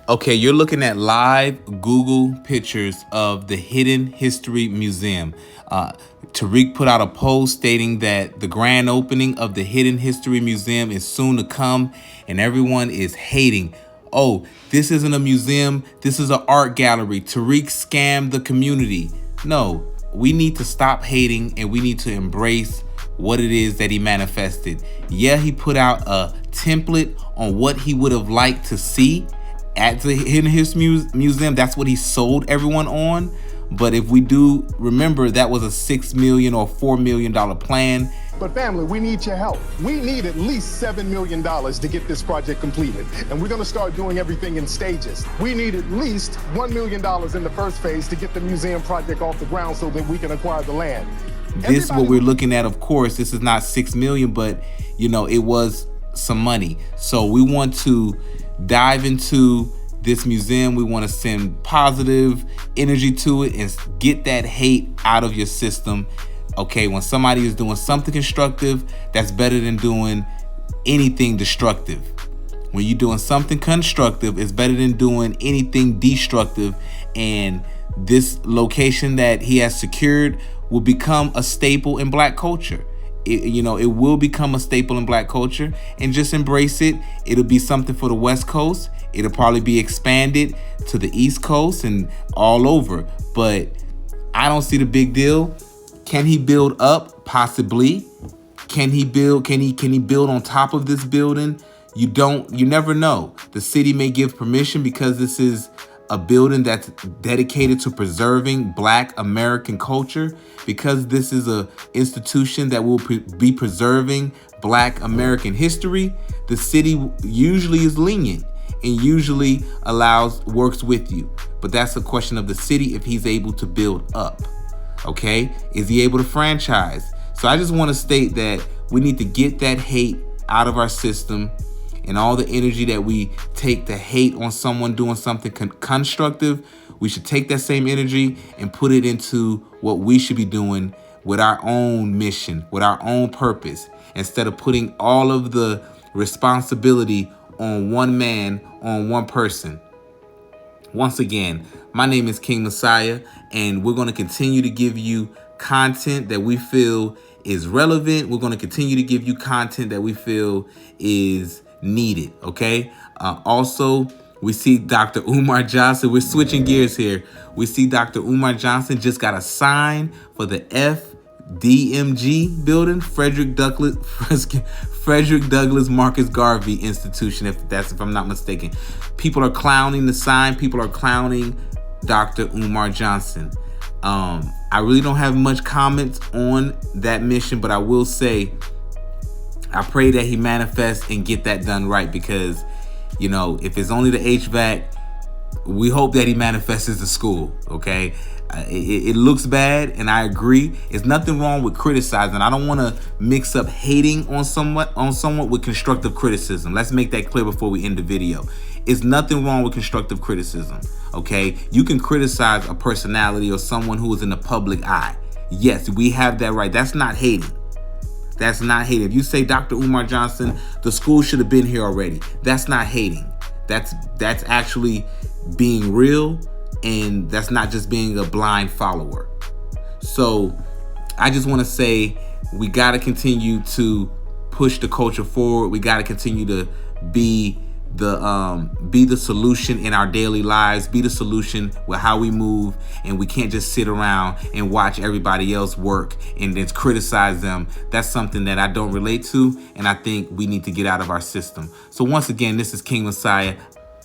Okay, you're looking at live Google pictures of the Hidden History Museum. Uh, Tariq put out a post stating that the grand opening of the Hidden History Museum is soon to come, and everyone is hating. Oh, this isn't a museum, this is an art gallery. Tariq scammed the community. No, we need to stop hating and we need to embrace what it is that he manifested. Yeah, he put out a template on what he would have liked to see at the Hidden History Museum. That's what he sold everyone on. But if we do remember, that was a $6 million or $4 million plan. But family, we need your help. We need at least $7 million to get this project completed. And we're gonna start doing everything in stages. We need at least $1 million in the first phase to get the museum project off the ground so that we can acquire the land. This is what we're looking at. Of course, this is not 6 million, but it was some money. So we want to dive into this museum. We want to send positive energy to it and get that hate out of your system. Okay, when somebody is doing something constructive, that's better than doing anything destructive. When you're doing something constructive, it's better than doing anything destructive. And this location that he has secured will become a staple in Black culture. It will become a staple in Black culture, and just embrace it. It'll be something for the West Coast. It'll probably be expanded to the East Coast and all over. But I don't see the big deal. Can he build up? Possibly. Can he build on top of this building? You never know. The city may give permission because this is a building that's dedicated to preserving Black American culture, because this is a institution that will be preserving Black American history. The city usually is lenient and usually works with you. But that's a question of the city if he's able to build up. Okay? Is he able to franchise? So I just want to state that we need to get that hate out of our system, and all the energy that we take to hate on someone doing something constructive, we should take that same energy and put it into what we should be doing with our own mission, with our own purpose, instead of putting all of the responsibility on one man, on one person. Once again, my name is King Messiah, and we're going to continue to give you content that we feel is relevant. We're going to continue to give you content that we feel is needed. Okay. Also, we see Dr. Umar Johnson. We're switching gears here. We see Dr. Umar Johnson just got a sign for the FDMG building, Frederick Douglass Marcus Garvey Institution, if I'm not mistaken. People are clowning the sign. People are clowning Dr. Umar Johnson. I really don't have much comments on that mission, but I will say I pray that he manifests and get that done right, because, if it's only the HVAC, we hope that he manifests the school, okay? It looks bad, and I agree. There's nothing wrong with criticizing. I don't want to mix up hating on someone with constructive criticism. Let's make that clear before we end the video. It's nothing wrong with constructive criticism, okay? You can criticize a personality or someone who is in the public eye. Yes, we have that right. That's not hating. That's not hating. If you say, Dr. Umar Johnson, the school should have been here already, that's not hating. That's actually being real, and that's not just being a blind follower. So I just want to say we got to continue to push the culture forward. We got to continue to be the solution in our daily lives, be the solution with how we move, and we can't just sit around and watch everybody else work and then criticize them. That's something that I don't relate to, and I think we need to get out of our system. So once again, this is King Messiah.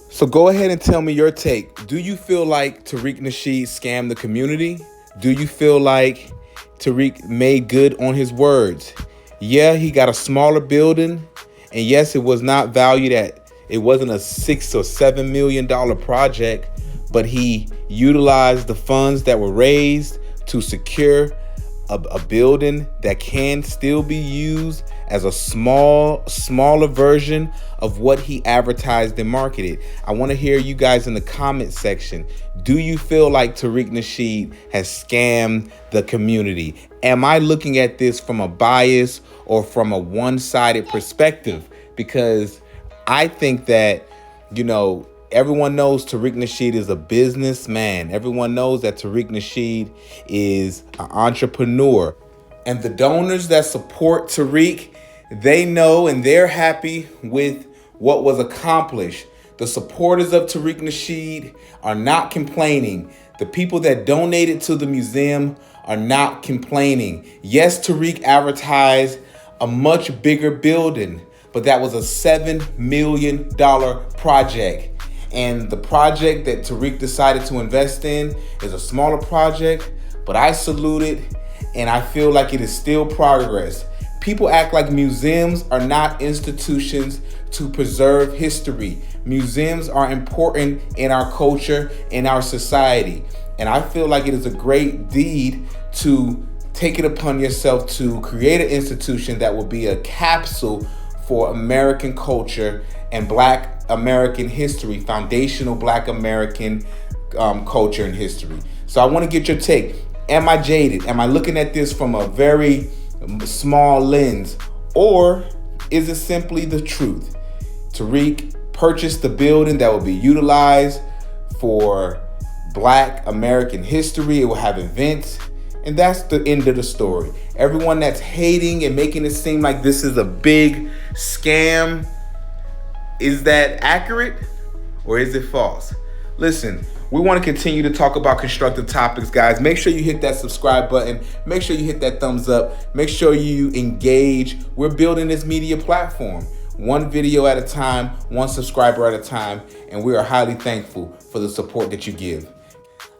So go ahead and tell me your take. Do you feel like Tariq Nasheed scammed the community? Do you feel like Tariq made good on his words? Yeah, he got a smaller building, and yes, it was not valued at, it wasn't a $6 or $7 million project, but he utilized the funds that were raised to secure a building that can still be used as a smaller version of what he advertised and marketed. I want to hear you guys in the comment section. Do you feel like Tariq Nasheed has scammed the community? Am I looking at this from a bias or from a one-sided perspective? Because I think that, Everyone knows Tariq Nasheed is a businessman. Everyone knows that Tariq Nasheed is an entrepreneur. And the donors that support Tariq, they know and they're happy with what was accomplished. The supporters of Tariq Nasheed are not complaining. The people that donated to the museum are not complaining. Yes, Tariq advertised a much bigger building, but that was a $7 million project. And the project that Tariq decided to invest in is a smaller project, but I salute it, and I feel like it is still progress. People act like museums are not institutions to preserve history. Museums are important in our culture, in our society. And I feel like it is a great deed to take it upon yourself to create an institution that will be a capsule for American culture and Black American history, foundational Black American culture and history. So I want to get your take. Am I jaded? Am I looking at this from a very small lens? Or is it simply the truth? Tariq purchased the building that will be utilized for Black American history. It will have events. And that's the end of the story. Everyone that's hating and making it seem like this is a big scam, is that accurate or is it false? Listen, we want to continue to talk about constructive topics, guys. Make sure you hit that subscribe button. Make sure you hit that thumbs up. Make sure you engage. We're building this media platform, one video at a time, one subscriber at a time, and we are highly thankful for the support that you give.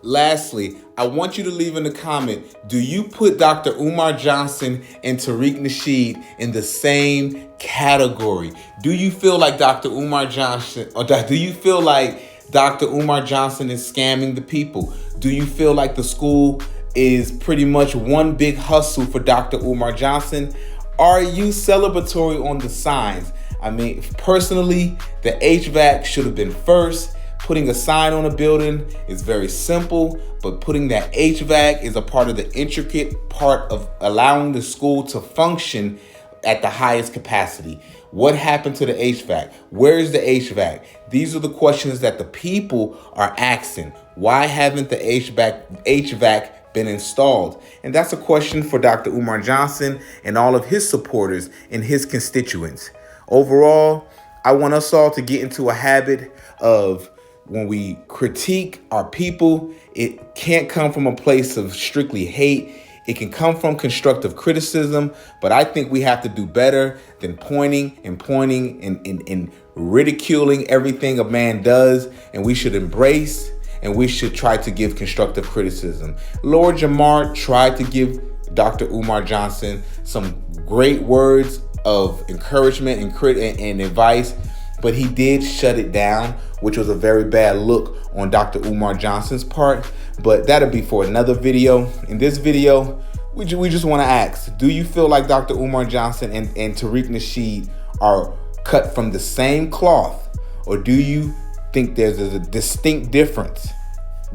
Lastly, I want you to leave in the comment, do you put Dr. Umar Johnson and Tariq Nasheed in the same category? Do you feel like Dr. Umar Johnson, or do you feel like Dr. Umar Johnson is scamming the people? Do you feel like the school is pretty much one big hustle for Dr. Umar Johnson? Are you celebratory on the signs? I mean, personally, the HVAC should have been first. Putting a sign on a building is very simple, but putting that HVAC is a part of the intricate part of allowing the school to function at the highest capacity. What happened to the HVAC? Where is the HVAC? These are the questions that the people are asking. Why haven't the HVAC been installed? And that's a question for Dr. Umar Johnson and all of his supporters and his constituents. Overall, I want us all to get into a habit of, when we critique our people, it can't come from a place of strictly hate. It can come from constructive criticism, but I think we have to do better than pointing and ridiculing everything a man does. And we should embrace and we should try to give constructive criticism. Lord Jamar tried to give Dr. Umar Johnson some great words of encouragement and advice, but he did shut it down, which was a very bad look on Dr. Umar Johnson's part. But that'll be for another video. In this video, we just want to ask, do you feel like Dr. Umar Johnson and Tariq Nasheed are cut from the same cloth? Or do you think there's a distinct difference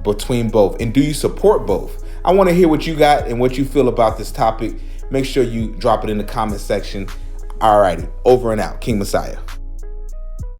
between both? And do you support both? I want to hear what you got and what you feel about this topic. Make sure you drop it in the comment section. Alrighty, over and out. King Messiah.